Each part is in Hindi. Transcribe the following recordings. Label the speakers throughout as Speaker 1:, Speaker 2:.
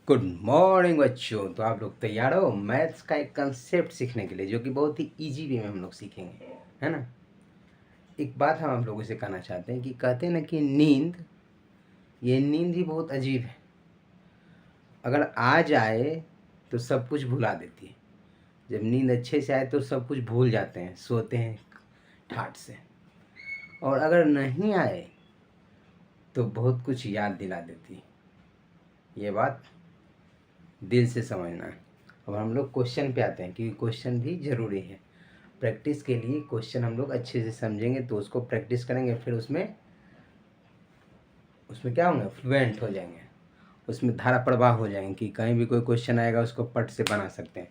Speaker 1: गुड मॉर्निंग बच्चों। तो आप लोग तैयार हो मैथ्स का एक कंसेप्ट सीखने के लिए, जो कि बहुत ही इजी वे में हम लोग सीखेंगे, है ना। एक बात हम आप लोगों से कहना चाहते हैं कि कहते हैं ना कि ये नींद ही बहुत अजीब है। अगर आ जाए तो सब कुछ भुला देती है। जब नींद अच्छे से आए तो सब कुछ भूल जाते हैं, सोते हैं ठाट से। और अगर नहीं आए तो बहुत कुछ याद दिला देती है। ये बात दिल से समझना है। अब हम लोग क्वेश्चन पे आते हैं, क्योंकि क्वेश्चन भी ज़रूरी है। प्रैक्टिस के लिए क्वेश्चन हम लोग अच्छे से समझेंगे तो उसको प्रैक्टिस करेंगे, फिर उसमें क्या होंगे, फ्लुएंट हो जाएंगे, उसमें धारा प्रवाह हो जाएंगे कि कहीं भी कोई क्वेश्चन आएगा उसको पट से बना सकते हैं।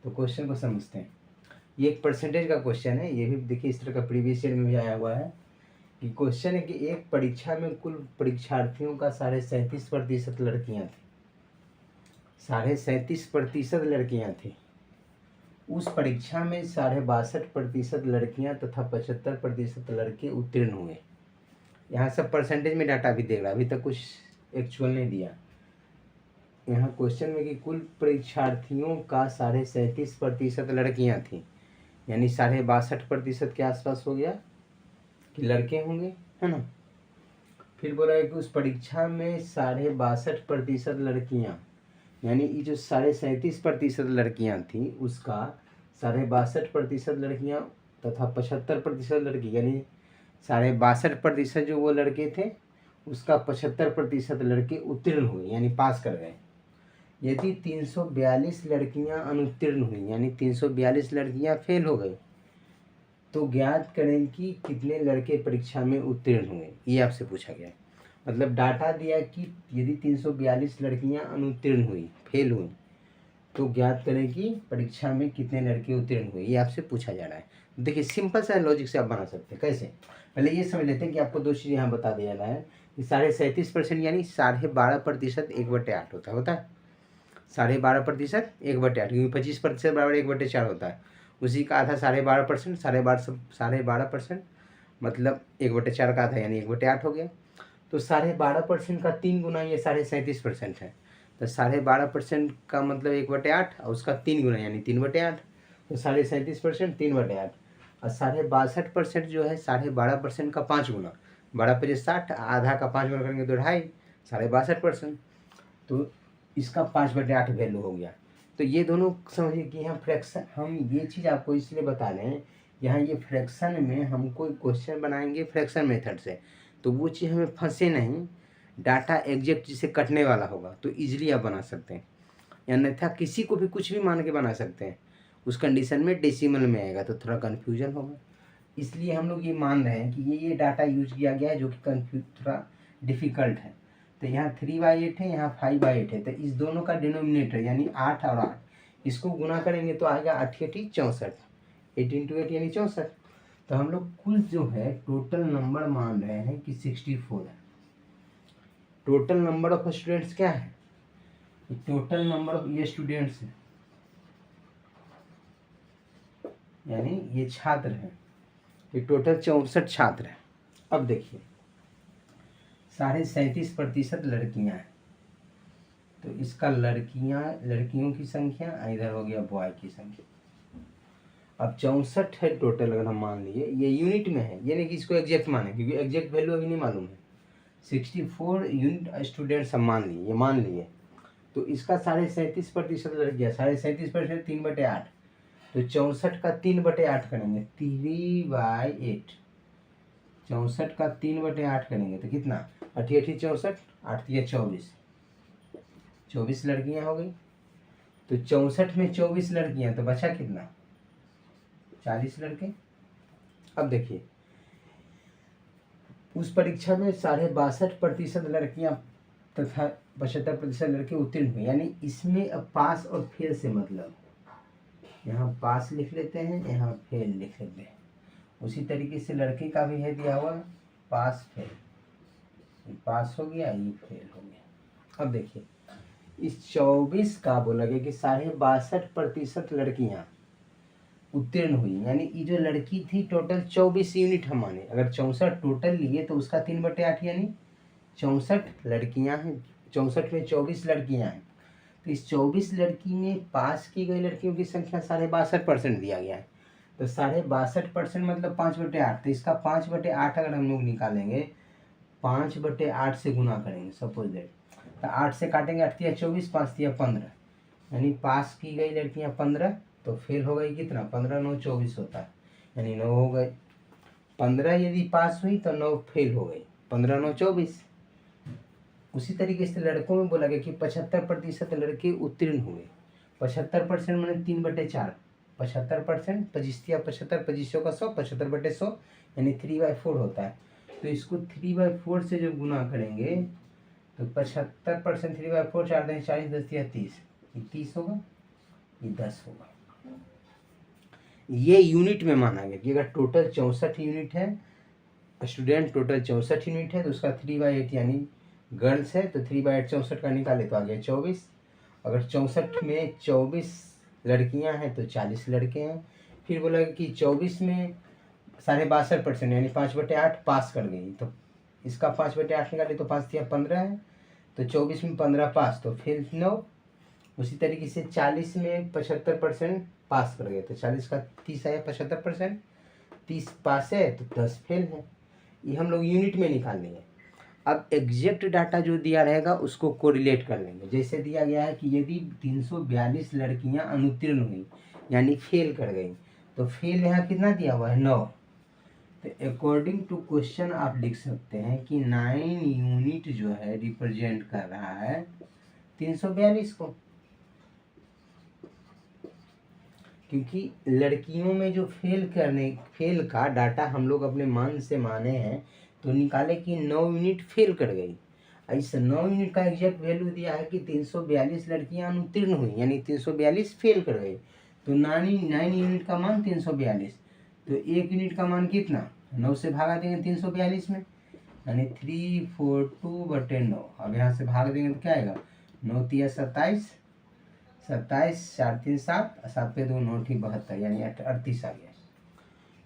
Speaker 1: तो क्वेश्चन को समझते हैं। ये एक परसेंटेज का क्वेश्चन है। ये भी देखिए इस तरह का प्रीवियस ईयर में भी आया हुआ है कि क्वेश्चन है कि एक परीक्षा में कुल परीक्षार्थियों का 37.5% लड़कियाँ थी। 37.5% लड़कियाँ थी। उस परीक्षा में 62.5% लड़कियां तथा 75% लड़के उत्तीर्ण हुए। यहाँ सब परसेंटेज में डाटा भी दे रहा, अभी तक कुछ एक्चुअल नहीं दिया। यहाँ क्वेश्चन में कि कुल परीक्षार्थियों का 37.5% लड़कियां थी, यानी 62.5% के आसपास हो गया कि लड़के होंगे, है ना। फिर बोला है कि उस परीक्षा में 62.5% लड़कियां, यानी ये जो 37.5% लड़कियां थी उसका 62.5% लड़कियां तथा 75% लड़की, यानी 62.5% जो वो लड़के थे उसका 75% लड़के उत्तीर्ण हुए, यानी पास कर गए। यदि 342 लड़कियां अनुत्तीर्ण हुई, यानी 342 लड़कियां फेल हो गई, तो ज्ञात करें कि कितने लड़के परीक्षा में उत्तीर्ण हुए। ये आपसे पूछा गया है। मतलब डाटा दिया कि यदि 342 लड़कियां अनुत्तीर्ण हुई, फेल हुई, तो ज्ञात करें कि परीक्षा में कितने लड़के उत्तीर्ण हुए। ये आपसे पूछा जा रहा है। देखिए सिंपल सा लॉजिक से आप बना सकते हैं। कैसे, पहले ये समझ लेते हैं कि आपको दो चीज़ यहाँ बता दिया जा रहा है कि 37.5% यानी 12.5% 1/8 होता है 12.5% 1/8, क्योंकि 25% बराबर 1/4 होता है। उसी का आधा 12.5%, 12.5% मतलब 1/4 का आधा, यानी 1/8 हो गया। तो 12.5% का 3 गुना ये 37.5% है। तो 12.5% का मतलब 1/8 और उसका 3 गुना यानी 3/8। तो 37.5% 3/8 और 62.5% जो है 12.5% का 5 गुना, 12×5 = 60, आधा का 5 गुना करेंगे तो 2.5, 62.5%। तो इसका 5/8 वैल्यू हो गया। तो ये दोनों समझिए कि यहाँ फ्रैक्शन, हम ये चीज़ आपको इसलिए बता रहे हैं, यहाँ ये फ्रैक्शन में हम कोई क्वेश्चन बनाएंगे फ्रैक्शन मेथड से, तो वो चीज़ हमें फंसे नहीं, डाटा एग्जैक्ट जिसे कटने वाला होगा तो इजीली आप बना सकते हैं। या अन्यथा किसी को भी कुछ भी मान के बना सकते हैं, उस कंडीशन में डेसिमल में आएगा तो थोड़ा कन्फ्यूजन होगा। इसलिए हम लोग ये मान रहे हैं कि ये डाटा यूज किया गया है जो कि थोड़ा डिफ़िकल्ट है। तो यहाँ 3/8 है, यहाँ 5/8 है। तो इस दोनों का डिनोमिनेटर यानी 8 और 8 इसको गुना करेंगे तो आएगा 8 × 8 = 64, 8 × 8 यानी 64। तो हम लोग कुल जो है टोटल नंबर मान रहे हैं कि 64 है। टोटल नंबर ऑफ स्टूडेंट्स क्या है, टोटल नंबर ऑफ ये स्टूडेंट्स है, यानी ये छात्र हैं, ये टोटल 64 छात्र हैं। अब देखिए 37.5% लड़कियां हैं, तो इसका लड़कियों की संख्या, इधर हो गया बॉय की संख्या। अब 64 है टोटल, अगर हम मान लिए ये यूनिट में है, ये नहीं कि इसको एग्जैक्ट माने, क्योंकि एग्जैक्ट वैल्यू अभी नहीं मालूम है। 64 यूनिट स्टूडेंट्स हम मान लिए, ये मान लिए। तो इसका 37.5% लड़कियाँ, 37% 3/8, तो 64 का 3/8 करेंगे, 3/8, 64 का 3/8 करेंगे तो कितना, 8 × 8 = 64, 8 × 24, 24 लड़कियां हो गई। तो 64 में 24 लड़कियां, तो बचा कितना, 40 लड़के। अब देखिए उस परीक्षा में 62.5% लड़कियां तथा 75% लड़के उत्तीर्ण हुए, यानी इसमें अब पास और फेल से मतलब, यहाँ पास लिख लेते हैं, यहाँ फेल लिख लेते हैं। उसी तरीके से लड़के का भी है दिया हुआ पास फेल, ये पास हो गया, ये फेल हो गया। अब देखिए इस 24 का बोला गया कि 62.5% लड़कियाँ उत्तीर्ण हुई, यानी ये जो लड़की थी टोटल 24 यूनिट हम माने, अगर 64 टोटल लिए तो उसका 3/8 यानी 64 लड़कियाँ हैं। 64 में 24 लड़कियाँ हैं, तो इस 24 लड़की में पास की गई लड़कियों की संख्या 62.5% दिया गया है। तो 62.5% मतलब 5/8। तो इसका 5/8 अगर हम लोग निकालेंगे, 5/8 से गुना करेंगे सपोज दैट, तो 8 से काटेंगे, 8 तिया 24, 5 तिया 15, यानी पास की गई लड़कियां 15, तो फेल हो गई कितना, 15 9 24 होता है, यानी 9 हो गए। 15 यदि पास हुई तो 9 फेल हो गई, 15 9 24। उसी तरीके से लड़कों में बोला गया कि 75% लड़के उत्तीर्ण हुए। 75% मैंने 3/4, 75%, 25 75, 25 का 100, 75/100 यानी 3/4 होता है। तो इसको 3/4 से जब गुना करेंगे तो 75%, 3/4, 4 दिन 40, 10 या 30, ये 30 होगा, ये 10 होगा। ये यूनिट में माना गया कि अगर टोटल 64 यूनिट है, स्टूडेंट टोटल 64 यूनिट है, तो उसका 3/8 यानी गर्ल्स है, तो 3/8 64 का निकाले तो आ गया 24। अगर 64 में 24 लड़कियां हैं तो 40 लड़के हैं। फिर बोला कि 24 में 62.5% यानी 5/8 पास कर गई, तो इसका 5/8 निकाले तो 5 या 15 है, तो 24 में 15 पास, तो फेल 9। उसी तरीके से 40 में 75% पास कर गए, तो 40 का 30 आया 75%, 30 पास है तो 10 फेल है। ये हम लोग यूनिट में निकाल लेंगे। अब एग्जैक्ट डाटा जो दिया रहेगा उसको कोरिलेट कर लेंगे। जैसे दिया गया है कि यदि 342 लड़कियां अनुत्तीर्ण हुई यानी फेल कर गई, तो फेल यहाँ कितना दिया हुआ है, 9। तो अकॉर्डिंग टू क्वेश्चन आप लिख सकते हैं कि 9 यूनिट जो है रिप्रेजेंट कर रहा है 342 को, क्योंकि लड़कियों में जो फेल का डाटा हम लोग अपने मान से माने हैं, तो निकाले कि 9 यूनिट फेल कर गई। इस 9 यूनिट का एग्जैक्ट वैल्यू दिया है कि 342 लड़कियां अनुत्तीर्ण हुई यानी 342 फेल कर गई, तो 9 यूनिट का मान 342, तो 1 यूनिट का मान कितना, 9 से भागा देंगे 342 में, यानी 342/9। अब यहाँ से भाग देंगे तो क्या आएगा, 9 तिया 27, 27 4 3 7, 7 पे 2 9 ठीक 72, यानी 38 आ गया।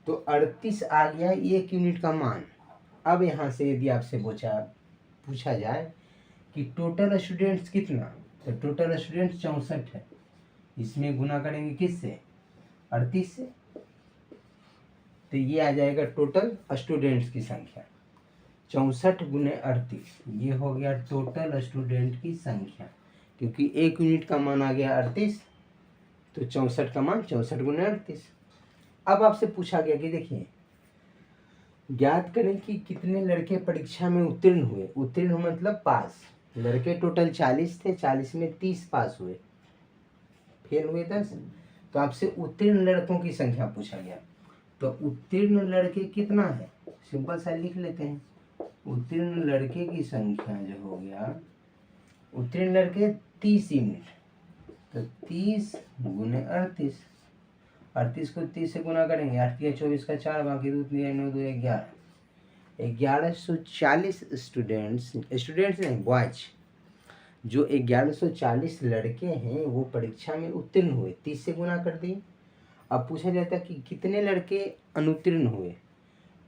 Speaker 1: तो 38 आ गया 1 यूनिट का मान। अब यहाँ से यदि आपसे पूछा जाए कि टोटल स्टूडेंट्स कितना, तो टोटल स्टूडेंट्स 64 है, इसमें गुना करेंगे किससे, 38 से, तो ये आ जाएगा टोटल स्टूडेंट्स की संख्या। 64 गुने 38, ये हो गया टोटल स्टूडेंट की संख्या, क्योंकि 1 यूनिट का मान आ गया 38, तो 64 का मान 64 गुने 38। अब आपसे पूछा गया कि देखिए ज्ञात करें कि कितने लड़के परीक्षा में उत्तीर्ण हुए। उत्तीर्ण मतलब पास, लड़के टोटल 40 थे, 40 में 30 पास हुए, फेल हुए 10। तो आपसे उत्तीर्ण लड़कों की संख्या पूछा गया, तो उत्तीर्ण लड़के कितना है, सिंपल सा लिख लेते हैं। उत्तीर्ण लड़के की संख्या जो हो गया, उत्तीर्ण लड़के 30 यूनिट, तो 30 गुने 38, 38 को 30 से गुना करेंगे, 8 या 24 का 4, बाकी 2 3 9 2 11, 1140 स्टूडेंट्स नहीं बॉयज, जो 1140 लड़के हैं वो परीक्षा में उत्तीर्ण हुए, 30 से गुना कर दिए। अब पूछा जाता है कि कितने लड़के अनुत्तीर्ण हुए,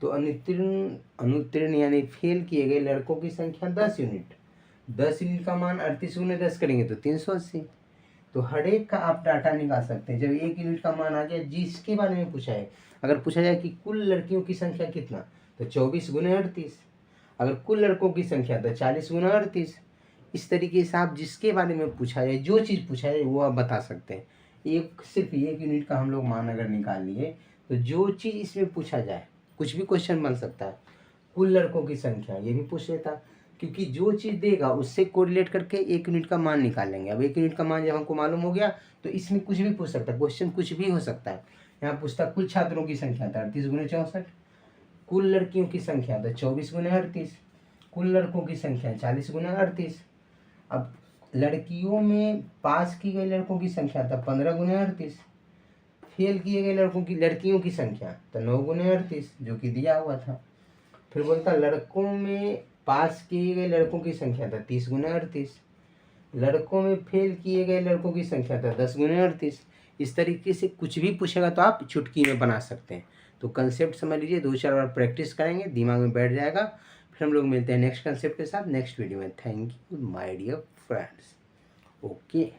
Speaker 1: तो अनुत्तीर्ण यानी फेल किए गए लड़कों की संख्या 10 यूनिट। 10 यूनिट का मान 38 गुने 10 करेंगे तो 380। तो हर एक का आप डाटा निकाल सकते हैं। जब 1 यूनिट का मान आ गया, जिसके बारे में पूछा है, अगर पूछा जाए कि कुल लड़कियों की संख्या कितना, तो 24 गुने 38। अगर कुल लड़कों की संख्या तो 40 गुना 38। इस तरीके से आप जिसके बारे में पूछा जाए, जो चीज़ पूछा जाए वो आप बता सकते हैं। सिर्फ 1 यूनिट का हम लोग मान अगर निकाल लिए, तो जो चीज़ इसमें पूछा जाए, कुछ भी क्वेश्चन बन सकता है। कुल लड़कों की संख्या ये भी पूछ लेता, क्योंकि जो चीज़ देगा उससे कोरिलेट करके 1 यूनिट का मान निकाल लेंगे। अब 1 यूनिट का मान जब हमको मालूम हो गया, तो इसमें कुछ भी पूछ सकता है, क्वेश्चन कुछ भी हो सकता है। यहाँ पूछता कुल छात्रों की संख्या था 38 गुने 64, कुल लड़कियों की संख्या था 24 गुने 38, कुल लड़कों की संख्या 40 गुने 38। अब लड़कियों में पास की गई लड़कों की संख्या था 15 गुने 38, फेल किए गए लड़कियों की संख्या तो 9 गुने 38 जो कि दिया हुआ था। फिर बोलता लड़कों में पास किए गए लड़कों की संख्या था 30 गुने 38, लड़कों में फेल किए गए लड़कों की संख्या था 10 गुने 38। इस तरीके से कुछ भी पूछेगा तो आप चुटकी में बना सकते हैं। तो कंसेप्ट समझ लीजिए, 2-4 बार प्रैक्टिस करेंगे, दिमाग में बैठ जाएगा। फिर हम लोग मिलते हैं नेक्स्ट कंसेप्ट के साथ नेक्स्ट वीडियो में। Thank you my dear friends. Okay.